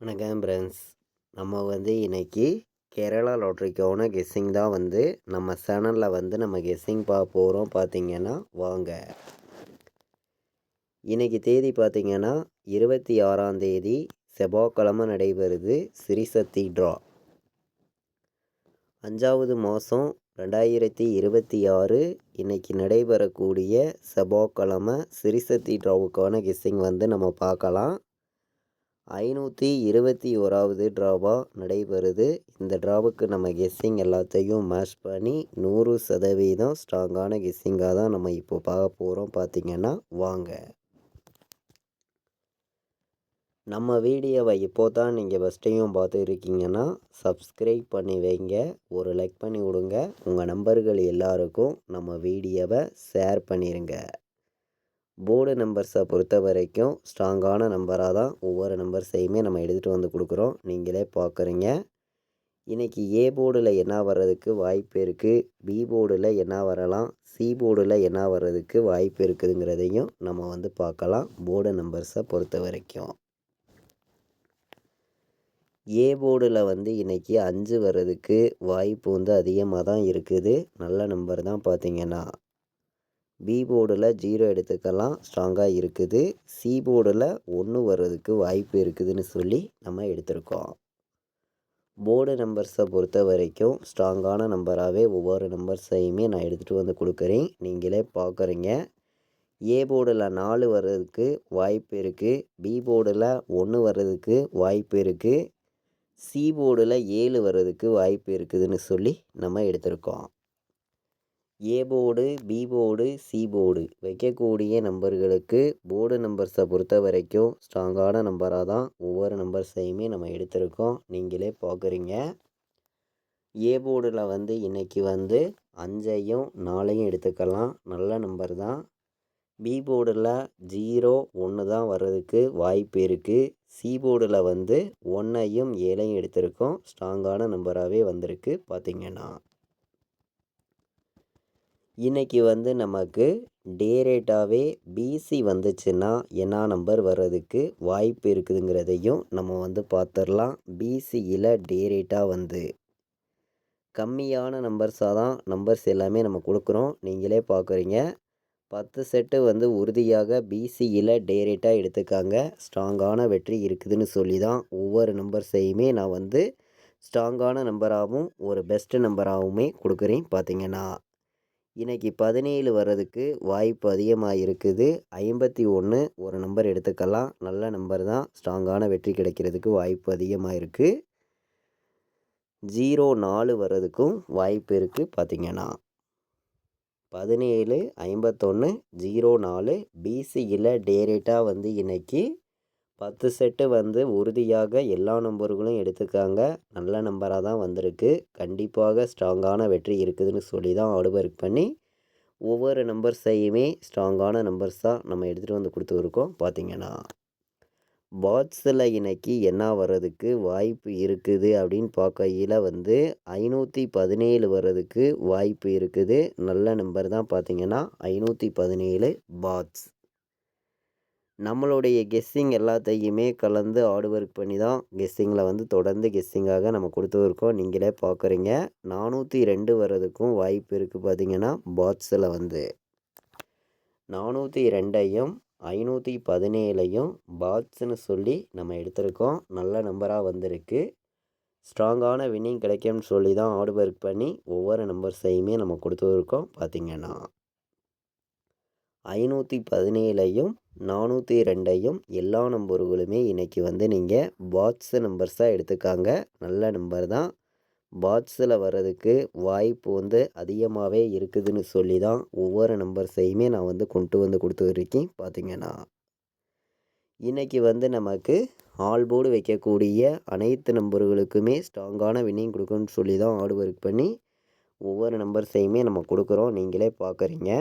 வணக்கம் ஃப்ரெண்ட்ஸ். நம்ம இன்னைக்கு கேரளா லாட்ரிக்கான கெஸ்ஸிங் தான் நம்ம சேனலில் நம்ம கெஸ்ஸிங் போகிறோம். பார்த்தீங்கன்னா வாங்க. இன்னைக்கு தேதி பார்த்தீங்கன்னா 26ஆம் தேதி செவ்வாய்க்கிழமை நடைபெறுது சிறிசக்தி ட்ரா. 5வது மாதம் 2026 இன்னைக்கு நடைபெறக்கூடிய செவ்வாய்க்கிழமை சிறிசக்தி ட்ராவுக்கான கெஸ்ஸிங் நம்ம பார்க்கலாம். 521வது ட்ராவாக நடைபெறுது. இந்த ட்ராவுக்கு நம்ம கெஸ்ஸிங் எல்லாத்தையும் மேட்ச் பண்ணி 100% ஸ்ட்ராங்கான கெஸ்ஸிங்காக தான் நம்ம இப்போ பார்க்க போகிறோம். பார்த்திங்கன்னா வாங்க. நம்ம வீடியோவை இப்போ தான் நீங்கள் ஃபஸ்ட்டையும் பார்த்து இருக்கீங்கன்னா சப்ஸ்கிரைப் பண்ணி வைங்க, ஒரு லைக் பண்ணி விடுங்க. உங்கள் நம்பர்கள் எல்லாருக்கும் நம்ம வீடியோவை ஷேர் பண்ணிடுங்க. போர்டு நம்பர்ஸை பொறுத்த வரைக்கும் ஸ்ட்ராங்கான நம்பராக தான் ஒவ்வொரு நம்பர்ஸையுமே நம்ம எடுத்துகிட்டு கொடுக்குறோம். நீங்களே பார்க்குறீங்க. இன்றைக்கி ஏ போர்டில் என்ன வர்றதுக்கு வாய்ப்பு இருக்குது, பி போர்டில் என்ன வரலாம், சி போர்டில் என்ன வர்றதுக்கு வாய்ப்பு இருக்குதுங்கிறதையும் நம்ம பார்க்கலாம். போர்டு நம்பர்ஸை பொறுத்த வரைக்கும் ஏ போர்டில் இன்றைக்கி 5 வர்றதுக்கு வாய்ப்பு அதிகமாக தான் இருக்குது. நல்ல நம்பர் தான். பார்த்திங்கன்னா பி போர்டில் 0 எடுத்துக்கலாம், ஸ்ட்ராங்காக இருக்குது. சி போர்டில் 1 வர்றதுக்கு வாய்ப்பு இருக்குதுன்னு சொல்லி நம்ம எடுத்திருக்கோம். போர்டு நம்பர்ஸை பொறுத்த வரைக்கும் ஸ்ட்ராங்கான நம்பராகவே ஒவ்வொரு நம்பர்ஸையுமே நான் எடுத்துகிட்டு கொடுக்குறேன். நீங்களே பார்க்குறீங்க. ஏ போர்டில் 4 வர்றதுக்கு வாய்ப்பு இருக்குது, பி போர்டில் 1 வர்றதுக்கு வாய்ப்பு இருக்குது, சி போர்டில் 7 வர்றதுக்கு வாய்ப்பு இருக்குதுன்னு சொல்லி நம்ம எடுத்திருக்கோம். A board, B board, C board வைக்கக்கூடிய நம்பர்களுக்கு போர்டு நம்பர்ஸை பொறுத்த வரைக்கும் ஸ்ட்ராங்கான நம்பராக தான் ஒவ்வொரு நம்பர்ஸையுமே நம்ம எடுத்திருக்கோம். நீங்களே பார்க்குறீங்க. ஏ போர்டில் இன்றைக்கி 5ஐயும் 4ஐயும் எடுத்துக்கலாம், நல்ல நம்பர் தான். பி போர்டில் 0, 1 தான் வர்றதுக்கு வாய்ப்பு இருக்குது. சி போர்டில் 1ஐயும் 7ஐயும் எடுத்திருக்கோம். ஸ்ட்ராங்கான நம்பராகவே வந்திருக்கு. பார்த்திங்கன்னா இன்றைக்கி நமக்கு டே ரேட்டாகவே பிசி வந்துச்சுன்னா என்ன நம்பர் வர்றதுக்கு வாய்ப்பு இருக்குதுங்கிறதையும் நம்ம பார்த்துடலாம். பிசியில் டே ரேட்டாக கம்மியான நம்பர்ஸாக தான் நம்பர்ஸ் எல்லாமே நம்ம கொடுக்குறோம். நீங்களே பார்க்குறீங்க. 10 செட்டு உறுதியாக பிசியில் டே ரேட்டாக எடுத்துக்காங்க. ஸ்ட்ராங்கான வெற்றி இருக்குதுன்னு சொல்லி தான் ஒவ்வொரு நம்பர்ஸையுமே நான் ஸ்ட்ராங்கான நம்பராகவும் ஒரு பெஸ்ட்டு நம்பராகவுமே கொடுக்குறேன். பார்த்திங்கன்னா இன்றைக்கி 17 வர்றதுக்கு வாய்ப்பு அதிகமாக இருக்குது. 51 ஒரு நம்பர் எடுத்துக்கலாம், நல்ல நம்பர் தான். ஸ்ட்ராங்கான வெற்றி கிடைக்கிறதுக்கு வாய்ப்பு அதிகமாக இருக்குது. 04 வர்றதுக்கும் வாய்ப்பு இருக்குது. பார்த்திங்கன்னா 17, 51, 04 பிசியில் டே ரேட்டாக இன்றைக்கி 10 செட்டு உறுதியாக எல்லா நம்பர்களும் எடுத்துக்காங்க. நல்ல நம்பராக தான் வந்திருக்கு. கண்டிப்பாக ஸ்ட்ராங்கான வெற்றி இருக்குதுன்னு சொல்லி தான் ஆர்டர் பண்ணி ஒவ்வொரு நம்பர்ஸையுமே ஸ்ட்ராங்கான நம்பர்ஸாக நம்ம எடுத்துகிட்டு கொடுத்துருக்கோம். பார்த்திங்கன்னா பாட்ஸில் இன்றைக்கி என்ன வர்றதுக்கு வாய்ப்பு இருக்குது அப்படின்னு பார்க்கையில் 517 வர்றதுக்கு வாய்ப்பு இருக்குது. நல்ல நம்பர் தான். பார்த்திங்கன்னா 517 பாட்ஸ். நம்மளுடைய கெஸ்ஸிங் எல்லாத்தையுமே கலந்து ஹார்ட் ஒர்க் பண்ணி தான் கெஸ்ஸிங்கில் தொடர்ந்து கெஸ்ஸிங்காக நம்ம கொடுத்துருக்கோம். நீங்களே பார்க்குறீங்க. 402 வர்றதுக்கும் வாய்ப்பு இருக்குது. பார்த்திங்கன்னா பாட்ஸில் 402ஐயும் 517ஐயும் பாட்ஸ்ன்னு சொல்லி நம்ம எடுத்திருக்கோம். நல்ல நம்பராக வந்திருக்கு. ஸ்ட்ராங்கான வின்னிங் கிடைக்கும்னு சொல்லி தான் ஹார்ட் ஒர்க் பண்ணி ஒவ்வொரு நம்பர்ஸையுமே நம்ம கொடுத்துருக்கோம். பார்த்திங்கன்னா 517ஐயும் 402ஐயும் எல்லா நம்பர்களுமே இன்றைக்கி நீங்கள் பாட்ஸ் நம்பர்ஸாக எடுத்துக்காங்க. நல்ல நம்பர் தான். பாட்ஸில் வர்றதுக்கு வாய்ப்பு அதிகமாகவே இருக்குதுன்னு சொல்லி தான் ஒவ்வொரு நம்பர்ஸையுமே நான் கொண்டு கொடுத்துருக்கேன். பார்த்திங்கன்னா இன்றைக்கி நமக்கு ஆல் போர்டு வைக்கக்கூடிய அனைத்து நம்பர்களுக்குமே ஸ்ட்ராங்கான வின்னிங் கொடுக்குன்னு சொல்லி தான் ஹார்ட் ஒர்க் பண்ணி ஒவ்வொரு நம்பர்ஸையுமே நம்ம கொடுக்குறோம். நீங்களே பார்க்குறீங்க.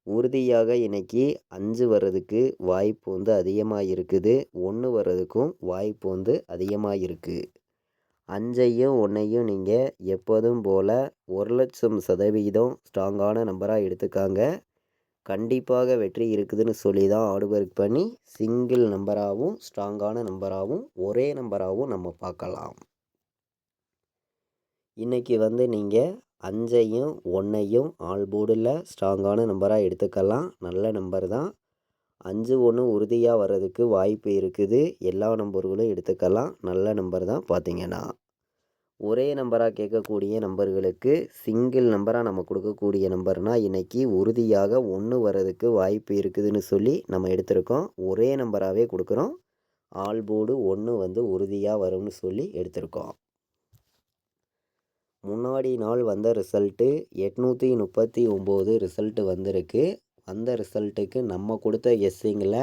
உறுதியாக இன்றைக்கி 5 வர்றதுக்கு வாய்ப்பு அதிகமாக இருக்குது. 1 வர்றதுக்கும் வாய்ப்பு அதிகமாக இருக்குது. 5ஐயும் 1ஐயும் நீங்கள் எப்போதும் போல் 1,00,000% ஸ்ட்ராங்கான நம்பராக எடுத்துக்காங்க. கண்டிப்பாக வெற்றி இருக்குதுன்னு சொல்லி தான் ஹார்ட் ஒர்க் பண்ணி சிங்கிள் நம்பராகவும் ஸ்ட்ராங்கான நம்பராகவும் ஒரே நம்பராகவும் நம்ம பார்க்கலாம். இன்றைக்கி வந்து நீங்கள் 5ஐயும் 1ஐயும் ஆல் போர்டில் ஸ்ட்ராங்கான நம்பராக எடுத்துக்கலாம். நல்ல நம்பர் தான். 5 1 உறுதியாக வர்றதுக்கு வாய்ப்பு இருக்குது. எல்லா நம்பர்களும் எடுத்துக்கலாம். நல்ல நம்பர் தான். பார்த்தீங்கன்னா ஒரே நம்பராக கேட்கக்கூடிய நம்பர்களுக்கு சிங்கிள் நம்பராக நம்ம கொடுக்கக்கூடிய நம்பர்னால் இன்றைக்கி உறுதியாக 1 வர்றதுக்கு வாய்ப்பு இருக்குதுன்னு சொல்லி நம்ம எடுத்திருக்கோம். ஒரே நம்பராகவே கொடுக்குறோம். ஆல் போர்டு 1 வந்து உறுதியாக வரும்னு சொல்லி எடுத்திருக்கோம். முன்னாடி நாள் வந்த ரிசல்ட்டு 839 ரிசல்ட்டு வந்திருக்கு. அந்த ரிசல்ட்டுக்கு நம்ம கொடுத்த கெஸ்ஸிங்கில்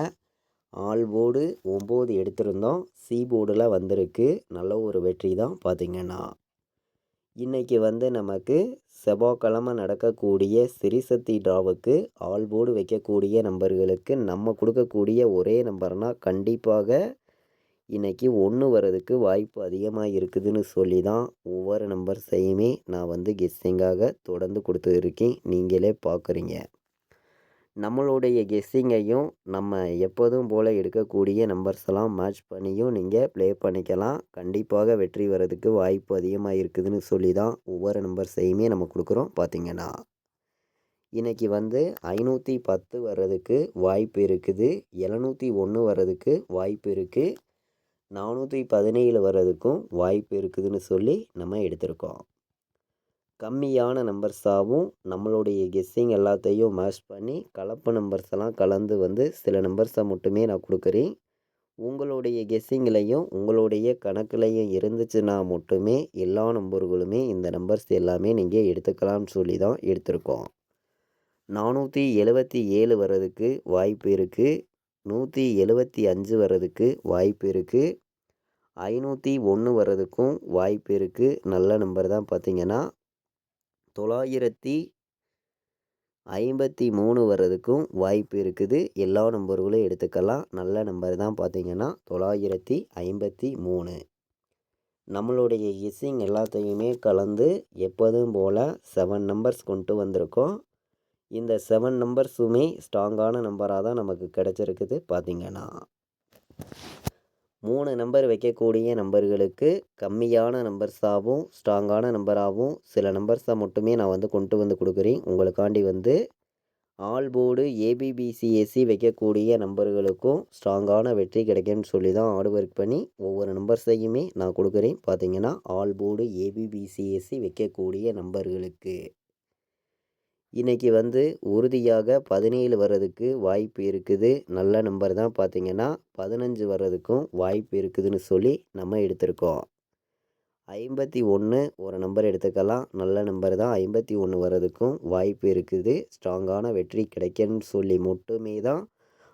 ஆல் போர்டு 9 எடுத்திருந்தோம். சி போர்டில் வந்திருக்கு. நல்ல ஒரு வெற்றி தான். பார்த்திங்கன்னா இன்றைக்கி வந்து நமக்கு செவ்வாய்க்கிழமை நடக்கக்கூடிய சிறிசக்தி டிராவுக்கு ஆல் போர்டு வைக்கக்கூடிய நம்பர்களுக்கு நம்ம கொடுக்கக்கூடிய ஒரே நம்பர்னால் கண்டிப்பாக இன்றைக்கி 1 வர்றதுக்கு வாய்ப்பு அதிகமாக இருக்குதுன்னு சொல்லி தான் ஒவ்வொரு நம்பர்ஸையுமே நான் வந்து கெஸ்ஸிங்காக தொடர்ந்து கொடுத்துருக்கேன். நீங்களே பார்க்குறீங்க. நம்மளுடைய கெஸ்ஸிங்கையும் நம்ம எப்போதும் போல் எடுக்கக்கூடிய நம்பர்ஸ் எல்லாம் மேட்ச் பண்ணியும் நீங்கள் ப்ளே பண்ணிக்கலாம். கண்டிப்பாக வெற்றி வர்றதுக்கு வாய்ப்பு அதிகமாக இருக்குதுன்னு சொல்லி தான் ஒவ்வொரு நம்பர்ஸையுமே நம்ம கொடுக்குறோம். பார்த்திங்கன்னா இன்றைக்கி வந்து 510 வர்றதுக்கு வாய்ப்பு இருக்குது. 701 வர்றதுக்கு வாய்ப்பு இருக்குது. 417 வர்றதுக்கும் வாய்ப்பு இருக்குதுன்னு சொல்லி நம்ம எடுத்திருக்கோம். கம்மியான நம்பர்ஸாகவும் நம்மளுடைய கெஸ்ஸிங் எல்லாத்தையும் மேட்ச் பண்ணி கலப்பு நம்பர்ஸ் எல்லாம் கலந்து வந்து சில நம்பர்ஸை மட்டுமே நான் கொடுக்குறேன். உங்களுடைய கெஸ்ஸிங்லையும் உங்களுடைய கணக்குலையும் இருந்துச்சுன்னா மட்டுமே எல்லா நம்பர்களுமே இந்த நம்பர்ஸ் எல்லாமே நீங்கள் எடுத்துக்கலாம்னு சொல்லி தான் எடுத்திருக்கோம். 477 வர்றதுக்கு வாய்ப்பு இருக்குது. 175 வர்றதுக்கு வாய்ப்பு இருக்குது. 501 வர்றதுக்கும் வாய்ப்பு இருக்குது. நல்ல நம்பர் தான். பார்த்திங்கன்னா 953 வர்றதுக்கும் வாய்ப்பு இருக்குது. எல்லா நம்பர்களும் எடுத்துக்கலாம். நல்ல நம்பர் தான். பார்த்திங்கன்னா 953. நம்மளுடைய கெஸ்ஸிங் எல்லாத்தையுமே கலந்து எப்போதும் போல் 7 நம்பர்ஸ் கொண்டு வந்திருக்கோம். இந்த 7 நம்பர்ஸுமே ஸ்ட்ராங்கான நம்பராக தான் நமக்கு கிடச்சிருக்குது. பார்த்திங்கன்னா 3 நம்பர் வைக்கக்கூடிய நம்பர்களுக்கு கம்மியான நம்பர்ஸாகவும் ஸ்ட்ராங்கான நம்பராகவும் சில நம்பர்ஸை மட்டுமே நான் வந்து கொண்டு வந்து கொடுக்குறேன். உங்களுக்காண்டி வந்து ஆல் போர்டு ஏபிபிசிஎஸ்சி வைக்கக்கூடிய நம்பர்களுக்கும் ஸ்ட்ராங்கான வெற்றி கிடைக்கும்னு சொல்லி தான் ஹார்ட் ஒர்க் பண்ணி ஒவ்வொரு நம்பர்ஸையுமே நான் கொடுக்குறேன். பார்த்திங்கன்னா ஆல் போர்டு ஏபிபிசிஎஸ்சி வைக்கக்கூடிய நம்பர்களுக்கு இன்றைக்கி வந்து உறுதியாக 17 வர்றதுக்கு வாய்ப்பு இருக்குது. நல்ல நம்பர் தான். பார்த்திங்கன்னா 15 வர்றதுக்கும் வாய்ப்பு இருக்குதுன்னு சொல்லி நம்ம எடுத்திருக்கோம். 51 ஒரு நம்பர் எடுத்துக்கலாம். நல்ல நம்பர் தான். 51 வர்றதுக்கும் வாய்ப்பு இருக்குது. ஸ்ட்ராங்கான வெற்றி கிடைக்கும்னு சொல்லி மட்டுமே தான்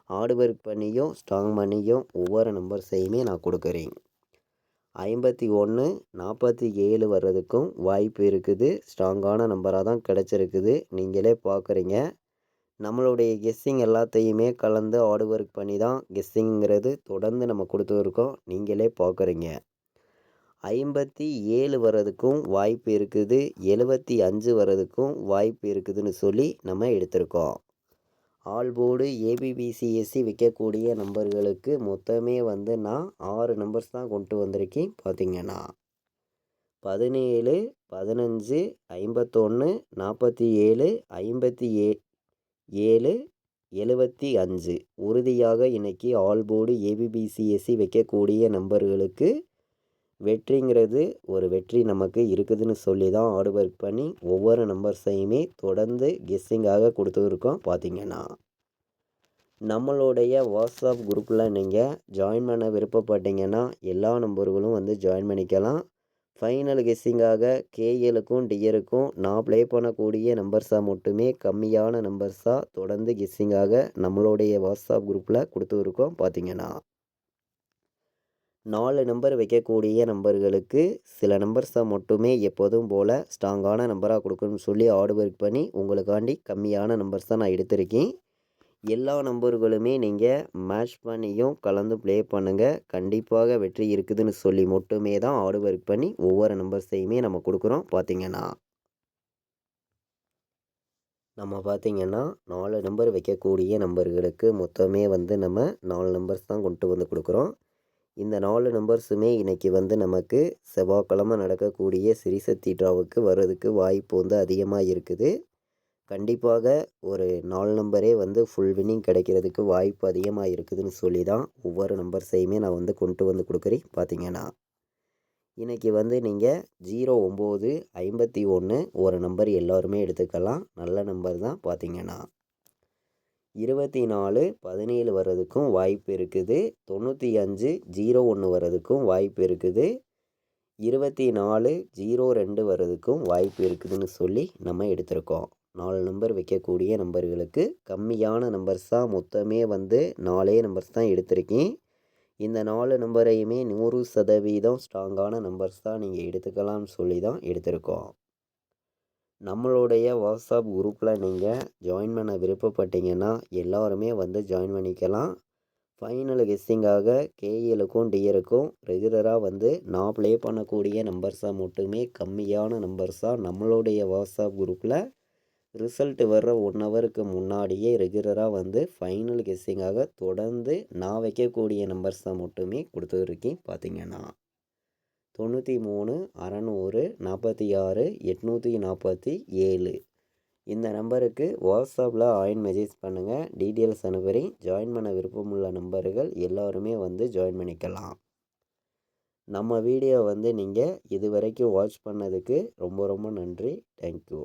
ஹார்ட் ஒர்க் பண்ணியும் ஸ்ட்ராங் பண்ணியும் ஒவ்வொரு நம்பர்ஸையுமே நான் கொடுக்குறேன். 51 47 வர்றதுக்கும் வாய்ப்பு இருக்குது. ஸ்ட்ராங்கான நம்பராக தான் கிடச்சிருக்குது. நீங்களே பார்க்குறீங்க. நம்மளுடைய கெஸ்ஸிங் எல்லாத்தையுமே கலந்து ஹார்ட் ஒர்க் பண்ணி தான் கெஸ்ஸிங்கிறது தொடர்ந்து நம்ம கொடுத்துருக்கோம். நீங்களே பார்க்குறீங்க. 57 வர்றதுக்கும் வாய்ப்பு இருக்குது. 75 வர்றதுக்கும் வாய்ப்பு இருக்குதுன்னு சொல்லி நம்ம எடுத்திருக்கோம். ஆல் போர்டு ஏபிபிசிஎஸ்சி வைக்கக்கூடிய நம்பர்களுக்கு மொத்தமே வந்து நான் 6 நம்பர்ஸ் தான் கொண்டு வந்திருக்கேன். பார்த்திங்கன்னா 17 15 51 47 57 75 உறுதியாக இன்றைக்கி ஆல் போர்டு ஏபிபிசிஎஸ்சி வைக்கக்கூடிய நம்பர்களுக்கு வெற்றிங்கிறது ஒரு வெற்றி நமக்கு இருக்குதுன்னு சொல்லி தான் ஹார்ட் ஒர்க் பண்ணி ஒவ்வொரு நம்பர்ஸையுமே தொடர்ந்து கெஸ்ஸிங்காக கொடுத்துருக்கோம். பார்த்திங்கன்னா நம்மளுடைய வாட்ஸ்அப் குரூப்பில் நீங்கள் ஜாயின் பண்ண விருப்பப்பட்டீங்கன்னா எல்லா நம்பர்களும் வந்து ஜாயின் பண்ணிக்கலாம். ஃபைனல் கெஸ்ஸிங்காக கேஎலுக்கும் டிஎருக்கும் நான் ப்ளே பண்ணக்கூடிய நம்பர்ஸாக மட்டுமே கம்மியான நம்பர்ஸாக தொடர்ந்து கெஸ்ஸிங்காக நம்மளுடைய வாட்ஸ்அப் குரூப்பில் கொடுத்துருக்கோம். பார்த்திங்கன்னா 4 நம்பர் வைக்கக்கூடிய நம்பர்களுக்கு சில நம்பர்ஸை மட்டுமே எப்போதும் போல் ஸ்ட்ராங்கான நம்பராக கொடுக்கணும்னு சொல்லி ஹார்ட் ஒர்க் பண்ணி உங்களுக்காண்டி கம்மியான நம்பர்ஸ் தான் நான் எடுத்திருக்கேன். எல்லா நம்பர்களுமே நீங்கள் மேட்ச் பண்ணியும் கலந்து ப்ளே பண்ணுங்கள். கண்டிப்பாக வெற்றி இருக்குதுன்னு சொல்லி மட்டுமே தான் ஹார்ட் ஒர்க் பண்ணி ஒவ்வொரு நம்பர்ஸையுமே நம்ம கொடுக்குறோம். பார்த்திங்கன்னா நம்ம பார்த்திங்கன்னா 4 நம்பர் வைக்கக்கூடிய நம்பர்களுக்கு மொத்தமே வந்து நம்ம 4 நம்பர்ஸ் தான் கொண்டு வந்து கொடுக்குறோம். இந்த 4 நம்பர்ஸுமே இன்றைக்கி வந்து நமக்கு செவ்வாய்க்கிழமை நடக்கக்கூடிய சிறிசக்தி ட்ராவுக்கு வர்றதுக்கு வாய்ப்பு வந்து அதிகமாக இருக்குது. கண்டிப்பாக ஒரு 4 நம்பரே வந்து ஃபுல் வின்னிங் கிடைக்கிறதுக்கு வாய்ப்பு அதிகமாக இருக்குதுன்னு சொல்லி தான் ஒவ்வொரு நம்பர்ஸையுமே நான் வந்து கொண்டு வந்து கொடுக்குறேன். பார்த்திங்கன்னா இன்றைக்கி வந்து நீங்கள் 09 51 ஒரு நம்பர் எல்லோருமே எடுத்துக்கலாம். நல்ல நம்பர் தான். பார்த்திங்கன்னா 24 17 வர்றதுக்கும் வாய்ப்பு இருக்குது. 95 01 வர்றதுக்கும் வாய்ப்பு இருக்குது. 24 02 வர்றதுக்கும் வாய்ப்பு இருக்குதுன்னு சொல்லி நம்ம எடுத்திருக்கோம். 4 நம்பர் வைக்கக்கூடிய நம்பர்களுக்கு கம்மியான நம்பர்ஸ் தான். மொத்தமே வந்து 4 நம்பர்ஸ் தான் எடுத்திருக்கேன். இந்த 4 நம்பரையுமே 100% ஸ்ட்ராங்கான நம்பர்ஸ் தான் நீங்கள் எடுத்துக்கலாம்னு சொல்லி தான் எடுத்திருக்கோம். நம்மளுடைய வாட்ஸ்அப் குரூப்பில் நீங்கள் ஜாயின் பண்ண விருப்பப்பட்டீங்கன்னா எல்லாருமே வந்து ஜாயின் பண்ணிக்கலாம். ஃபைனல் கெஸ்ஸிங்காக கேஎலுக்கும் டிஆருக்கும் ரெகுலராக வந்து நான் ப்ளே பண்ணக்கூடிய நம்பர்ஸாக மட்டுமே கம்மியான நம்பர்ஸாக நம்மளுடைய வாட்ஸ்அப் குரூப்பில் ரிசல்ட் வர்ற 1 ஹவருக்கு முன்னாடியே ரெகுலராக வந்து ஃபைனல் கெஸ்ஸிங்காக தொடர்ந்து நான் வைக்கக்கூடிய நம்பர்ஸை மட்டுமே கொடுத்துருக்கேன். பார்த்திங்கன்னா 93 600 46 847 இந்த நம்பருக்கு வாட்ஸ்அப்பில் ஆயின் மெசேஜ் பண்ணுங்கள். டீட்டெயில்ஸ் அனுப்புகிறேன். ஜாயின் பண்ண விருப்பமுள்ள நம்பர்கள் எல்லோருமே வந்து ஜாயின் பண்ணிக்கலாம். நம்ம வீடியோ வந்து நீங்கள் இது வரைக்கும் வாட்ச் பண்ணதுக்கு ரொம்ப ரொம்ப நன்றி. தேங்க்யூ.